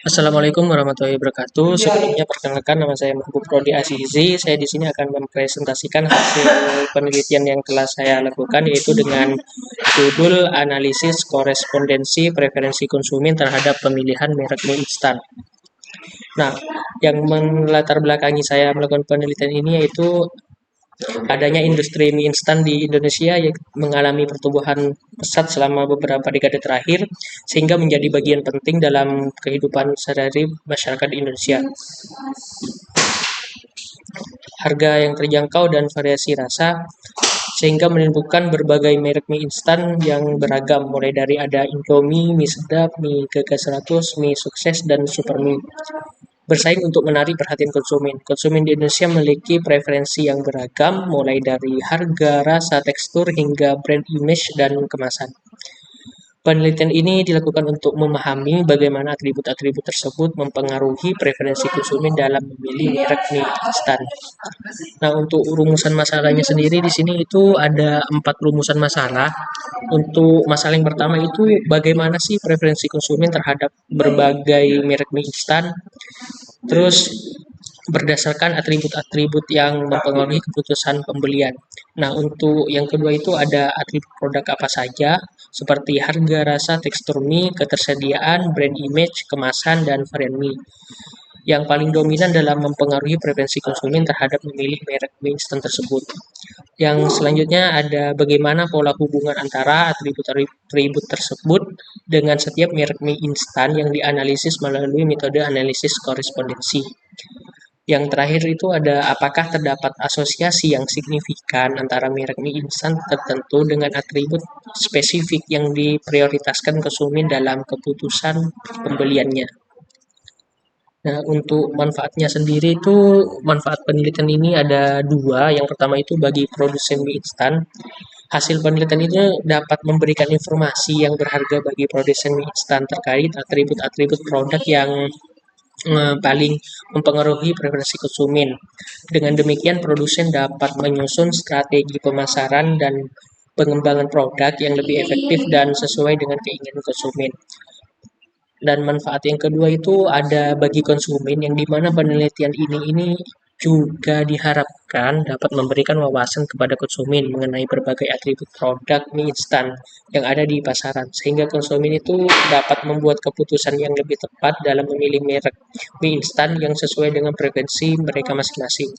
Assalamualaikum warahmatullahi wabarakatuh. Sebelumnya perkenalkan nama saya Mahbub Rodi Azizi. Saya di sini akan mempresentasikan hasil penelitian yang telah saya lakukan yaitu dengan judul analisis korespondensi preferensi konsumen terhadap pemilihan merek mie instan. Nah, yang melatar belakangi saya melakukan penelitian ini yaitu adanya industri mie instan di Indonesia yang mengalami pertumbuhan pesat selama beberapa dekade terakhir, sehingga menjadi bagian penting dalam kehidupan sehari-hari masyarakat di Indonesia. Harga yang terjangkau dan variasi rasa sehingga menentukan berbagai merek mie instan yang beragam, mulai dari ada Indomie, mie sedap, mie Gagas 100, mie sukses, dan super mie. Bersaing untuk menarik perhatian konsumen. Konsumen di Indonesia memiliki preferensi yang beragam, mulai dari harga, rasa, tekstur, hingga brand image dan kemasan. Penelitian ini dilakukan untuk memahami bagaimana atribut-atribut tersebut mempengaruhi preferensi konsumen dalam memilih merek mie instan. Nah, untuk rumusan masalahnya sendiri di sini itu ada 4 rumusan masalah. Untuk masalah yang pertama itu bagaimana sih preferensi konsumen terhadap berbagai merek mie instan. Terus berdasarkan atribut-atribut yang mempengaruhi keputusan pembelian. Nah, untuk yang kedua itu ada atribut produk apa saja, seperti harga, rasa, tekstur mie, ketersediaan, brand image, kemasan, dan varian mie. Yang paling dominan dalam mempengaruhi preferensi konsumen terhadap memilih merek mie instan tersebut. Yang selanjutnya ada bagaimana pola hubungan antara atribut-atribut tersebut dengan setiap merek mie instan yang dianalisis melalui metode analisis korespondensi. Yang terakhir itu ada apakah terdapat asosiasi yang signifikan antara merek mie instan tertentu dengan atribut spesifik yang diprioritaskan konsumen dalam keputusan pembeliannya. Nah, untuk manfaatnya sendiri itu manfaat penelitian ini ada dua. Yang pertama itu bagi produsen mie instan. Hasil penelitian itu dapat memberikan informasi yang berharga bagi produsen mie instan terkait atribut-atribut produk yang paling mempengaruhi preferensi konsumen. Dengan demikian, produsen dapat menyusun strategi pemasaran dan pengembangan produk yang lebih efektif dan sesuai dengan keinginan konsumen. Dan manfaat yang kedua itu ada bagi konsumen yang dimana penelitian ini juga diharapkan dapat memberikan wawasan kepada konsumen mengenai berbagai atribut produk mie instan yang ada di pasaran, sehingga konsumen itu dapat membuat keputusan yang lebih tepat dalam memilih merek mie instan yang sesuai dengan preferensi mereka masing-masing.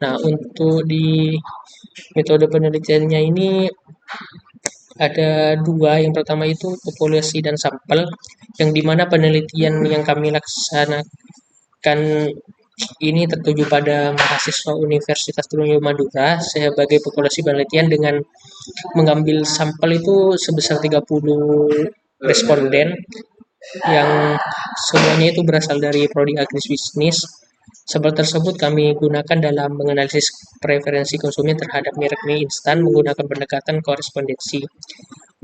Nah, untuk di metode penelitiannya ini ada dua. Yang pertama itu populasi dan sampel, yang dimana penelitian yang kami laksanakan ini tertuju pada mahasiswa Universitas Trunojoyo Madura sebagai populasi penelitian dengan mengambil sampel itu sebesar 30 responden yang semuanya itu berasal dari prodi agribisnis. Sampel tersebut kami gunakan dalam menganalisis preferensi konsumen terhadap merek mie instan menggunakan pendekatan korespondensi.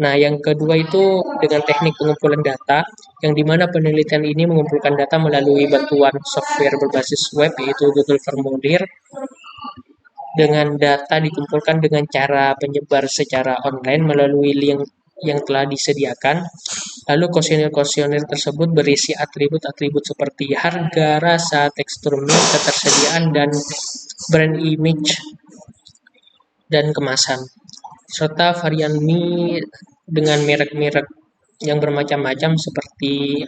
Nah, yang kedua itu dengan teknik pengumpulan data, yang dimana penelitian ini mengumpulkan data melalui bantuan software berbasis web yaitu Google Formulir. Dengan data dikumpulkan dengan cara penyebar secara online melalui link yang telah disediakan. Lalu kuesioner-kuesioner tersebut berisi atribut-atribut seperti harga, rasa, tekstur mie, ketersediaan, dan brand image dan kemasan, serta varian mie dengan merek-merek yang bermacam-macam seperti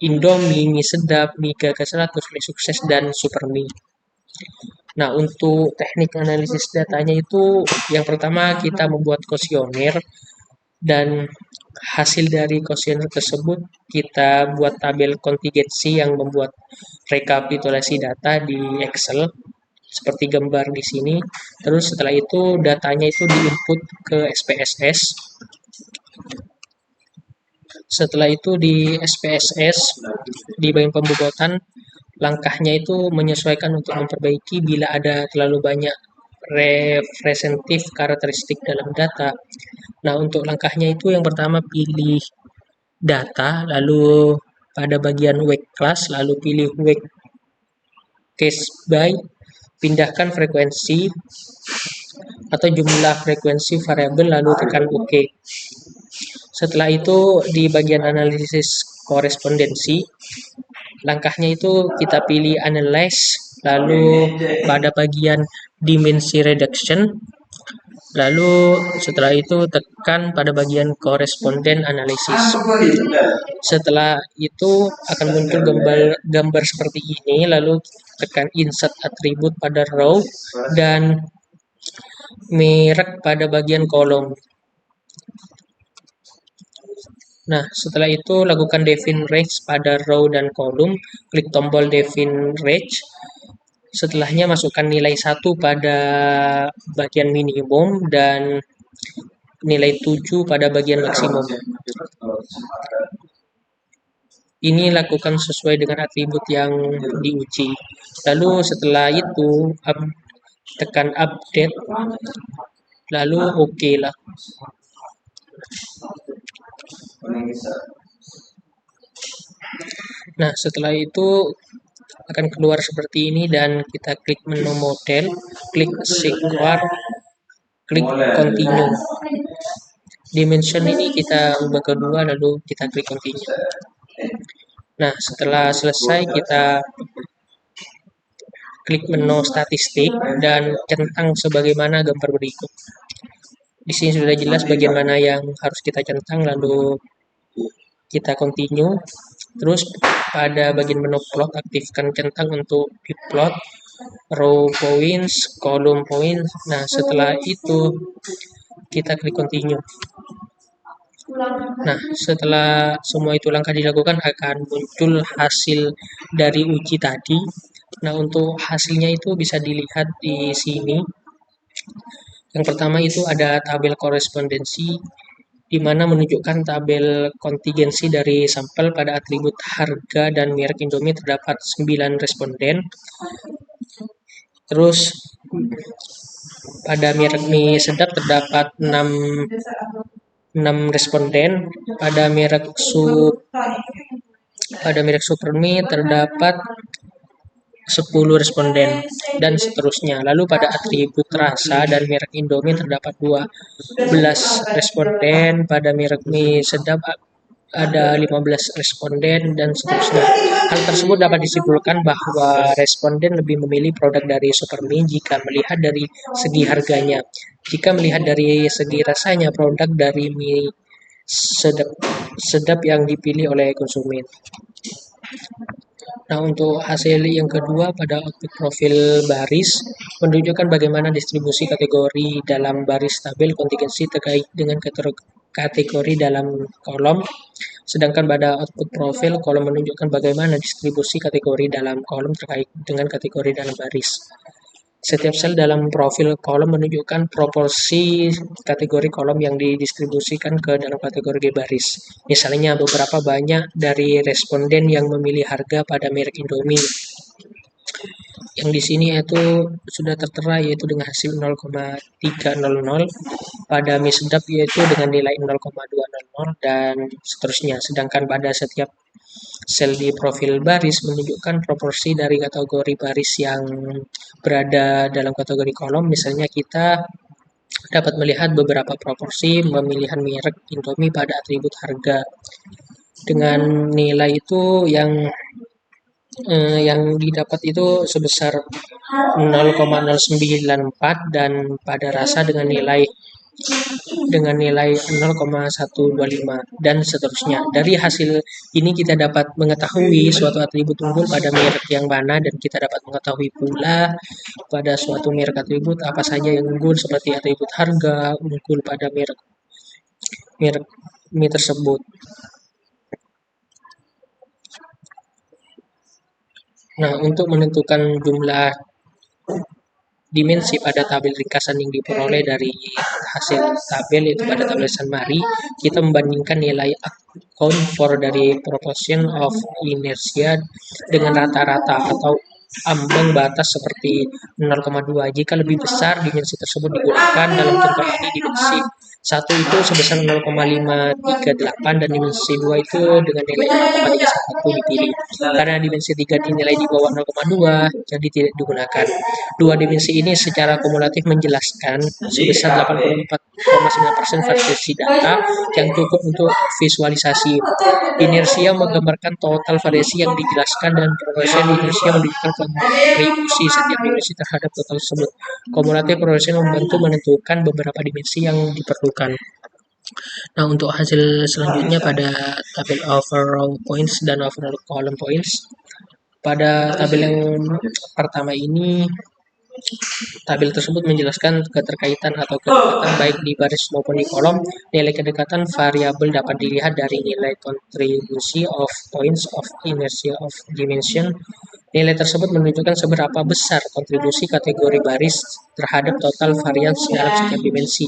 Indomie, mie sedap, mie Gagas 100, mie sukses, dan super mie. Nah, untuk teknik analisis datanya itu yang pertama kita membuat kuesioner, dan hasil dari kuesioner tersebut kita buat tabel kontingensi yang membuat rekapitulasi data di Excel seperti gambar di sini. Terus setelah itu datanya itu diinput ke SPSS. Setelah itu di SPSS di bagian pembobotan, langkahnya itu menyesuaikan untuk memperbaiki bila ada terlalu banyak representatif karakteristik dalam data. Nah, untuk langkahnya itu yang pertama pilih data, lalu pada bagian weight class, lalu pilih weight case by, pindahkan frekuensi atau jumlah frekuensi variabel, lalu tekan OK. Setelah itu di bagian analisis korespondensi. Langkahnya itu kita pilih analyze, lalu pada bagian dimensi reduction, lalu setelah itu tekan pada bagian koresponden analisis. Setelah itu akan muncul gambar seperti ini, lalu tekan insert atribut pada row dan merek pada bagian kolom. Nah, setelah itu lakukan define range pada row dan kolom, klik tombol define range. Setelahnya masukkan nilai 1 pada bagian minimum dan nilai 7 pada bagian maksimum. Ini lakukan sesuai dengan atribut yang diuji. Lalu setelah itu tekan update, lalu OK lah. Nah, setelah itu akan keluar seperti ini dan kita klik menu model, klik sequence, klik continue. Dimension ini kita ubah kedua, lalu kita klik continue. Nah, setelah selesai kita klik menu statistik dan centang sebagaimana gambar berikut. Di sini sudah jelas bagian mana yang harus kita centang, lalu kita continue. Terus pada bagian menu plot aktifkan centang untuk di plot row points, column points. Nah, setelah itu kita klik continue. Nah, setelah semua itu langkah dilakukan akan muncul hasil dari uji tadi. Nah, untuk hasilnya itu bisa dilihat di sini. Yang pertama itu ada tabel korespondensi, di mana menunjukkan tabel kontingensi dari sampel pada atribut harga dan merek Indomie terdapat 9 responden. Terus pada merek mie sedap terdapat 6 responden, pada merek super mie terdapat 10 responden, dan seterusnya. Lalu pada atribut rasa dan merek Indomie terdapat 12 responden, pada merek mie sedap ada 15 responden, dan seterusnya. Hal tersebut dapat disimpulkan bahwa responden lebih memilih produk dari Supermie jika melihat dari segi harganya. Jika melihat dari segi rasanya, produk dari mie sedap yang dipilih oleh konsumen. Nah, untuk hasil yang kedua pada output profil baris menunjukkan bagaimana distribusi kategori dalam baris tabel kontingensi terkait dengan kategori dalam kolom. Sedangkan pada output profil kolom menunjukkan bagaimana distribusi kategori dalam kolom terkait dengan kategori dalam baris. Setiap sel dalam profil kolom menunjukkan proporsi kategori kolom yang didistribusikan ke dalam kategori baris. Misalnya beberapa banyak dari responden yang memilih harga pada merek Indomie. Yang di sini itu sudah tertera yaitu dengan hasil 0,300, pada mie sedap yaitu dengan nilai 0,200 dan seterusnya. Sedangkan pada setiap sel di profil baris menunjukkan proporsi dari kategori baris yang berada dalam kategori kolom. Misalnya kita dapat melihat beberapa proporsi pemilihan merek Indomie pada atribut harga. Dengan nilai itu yang didapat itu sebesar 0,094 dan pada rasa dengan nilai 0,125 dan seterusnya. Dari hasil ini kita dapat mengetahui suatu atribut unggul pada merek yang mana, dan kita dapat mengetahui pula pada suatu merek atribut apa saja yang unggul, seperti atribut harga unggul pada merek mie tersebut. Nah, untuk menentukan jumlah dimensi pada tabel ringkasan yang diperoleh dari hasil tabel yaitu pada tabel summary, kita membandingkan nilai account for dari proportion of inertia dengan rata-rata atau ambang batas seperti 0,2. Jika lebih besar dimensi tersebut digunakan, dalam contoh ini dimensi 1 itu sebesar 0,538 dan dimensi 2 itu dengan nilai 0,311 dipilih. Karena dimensi 3 dinilai di bawah 0,2 jadi tidak digunakan. Dua dimensi ini secara kumulatif menjelaskan sebesar 84,9% variasi data yang cukup untuk visualisasi. Inersia menggambarkan total variasi yang dijelaskan dan progression inersia menunjukkan kontribusi setiap dimensi terhadap total tersebut. Kumulatif progression membantu menentukan beberapa dimensi yang diperlukan. Nah, untuk hasil selanjutnya pada tabel overall points dan overall column points. Pada tabel yang pertama ini, tabel tersebut menjelaskan keterkaitan atau kedekatan baik di baris maupun di kolom. Nilai kedekatan variabel dapat dilihat dari nilai kontribusi of points of inertia of dimension. Nilai tersebut menunjukkan seberapa besar kontribusi kategori baris terhadap total varians dalam setiap dimensi.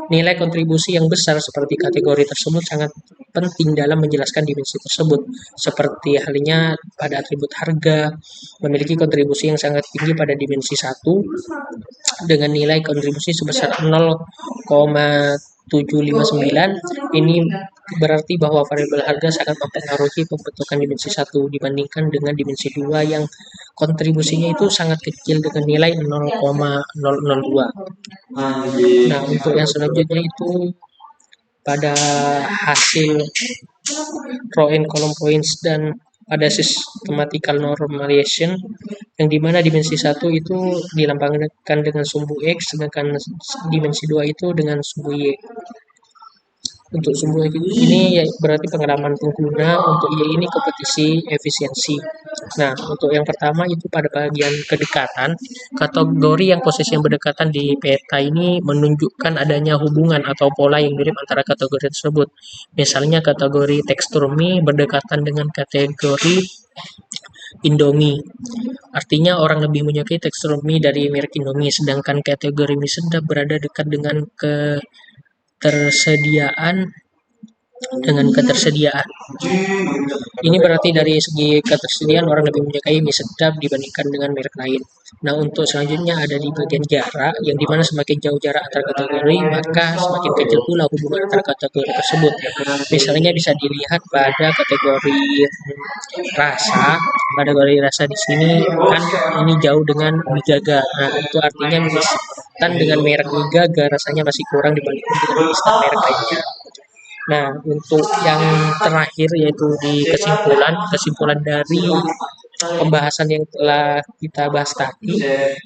Nilai kontribusi yang besar seperti kategori tersebut sangat penting dalam menjelaskan dimensi tersebut. Seperti halnya pada atribut harga, memiliki kontribusi yang sangat tinggi pada dimensi 1 dengan nilai kontribusi sebesar 0,759. Ini berarti bahwa variabel harga sangat mempengaruhi pembentukan dimensi 1 dibandingkan dengan dimensi 2 yang kontribusinya itu sangat kecil dengan nilai 0,002. Nah, untuk yang selanjutnya itu pada hasil row and column points dan pada systematical normalization yang dimana dimensi 1 itu dilambangkan dengan sumbu X sedangkan dimensi 2 itu dengan sumbu Y. Untuk sumbu Y ini ya berarti pengalaman pengguna, untuk Y ini kompetisi efisiensi. Nah, untuk yang pertama itu pada bagian kedekatan, kategori yang posisi yang berdekatan di peta ini menunjukkan adanya hubungan atau pola yang mirip antara kategori tersebut. Misalnya kategori tekstur mie berdekatan dengan kategori Indomie. Artinya orang lebih menyukai tekstur mie dari merek Indomie, sedangkan kategori mie sedap berada dekat dengan ketersediaan. Ini berarti dari segi ketersediaan orang lebih menyukai mie sedap dibandingkan dengan merek lain. Nah, untuk selanjutnya ada di bagian jarak, yang dimana semakin jauh jarak antar kategori, maka semakin kecil pula hubungan antar kategori tersebut. Misalnya bisa dilihat pada kategori rasa. Kategori rasa di sini kan ini jauh dengan mie gaga. Nah, itu artinya mie instan dengan merek mie gaga rasanya masih kurang dibandingkan dengan mie instan merek lainnya. Nah, untuk yang terakhir yaitu di kesimpulan dari pembahasan yang telah kita bahas tadi,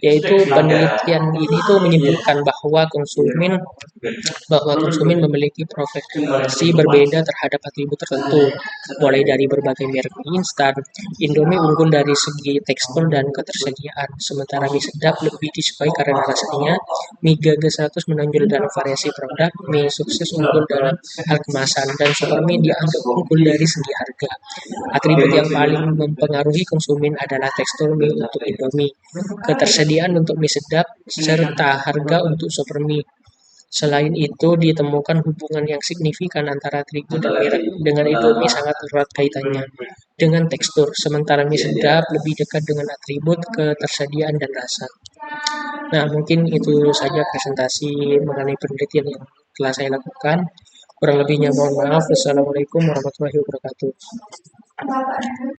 yaitu penelitian ini tuh menyimpulkan bahwa konsumen memiliki preferensi berbeda terhadap atribut tertentu, mulai dari berbagai merek mie instan. Indomie unggul dari segi tekstur dan ketersediaan, sementara mie sedap lebih disukai karena rasanya. Mie Gaga 100 menonjol dalam variasi produk, mie sukses unggul dalam hal kemasan, dan Supermie dianggap unggul dari segi harga. Atribut yang paling mempengaruhi konsumen adalah tekstur mie untuk Indomie, ketersediaan untuk mie sedap, serta harga untuk Supermie. Selain itu, ditemukan hubungan yang signifikan antara atribut dan merek. Dengan Indomie sangat erat kaitannya dengan tekstur, sementara mie sedap lebih dekat dengan atribut, ketersediaan, dan rasa. Nah, mungkin itu saja presentasi mengenai penelitian yang telah saya lakukan. Kurang lebihnya mohon maaf. Wassalamualaikum warahmatullahi wabarakatuh.